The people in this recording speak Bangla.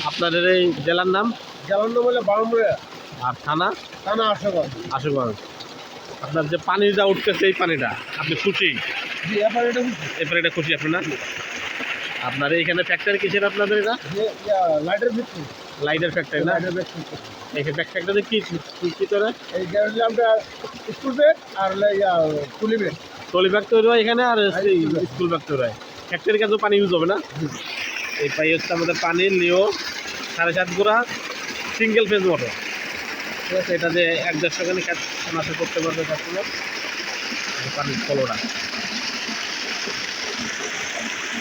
আপনাদের এই জেলার নাম? জেলার নাম হলে বাউন্ডারি আর থানা? থানা আশুগঞ্জ। আশুগঞ্জ। আপনার যে পানিটা উঠতেছে এই পানিটা আপনি খুশি? জি, এরপরে এটা খুশি আপনি না? আপনার এইখানে ফ্যাক্টরি কিসের আপনাদের এটা? লাইটের ভিত্তি, লাইটের ফ্যাক্টরি না? লাইটের ভিত্তি। এই ফ্যাক্টরিতে কি কি করে? এই যে আমরা স্কুল ব্যাগ আর তুলি ব্যাগ, ট্রলি ব্যাগ তৈরি হয় এখানে, আর স্কুল ব্যাগ তৈরি হয়। ফ্যাক্টরির কাছেও পানি ইউজ হবে না? এই পাই হচ্ছে আমাদের পানির লিও 7.5 গুড়া সিঙ্গেল ফেজ মোটর। ঠিক আছে, এটা যে 1-1.5 খানি কাজ করতে পারবে কাস্টমার। পানির ফলোটা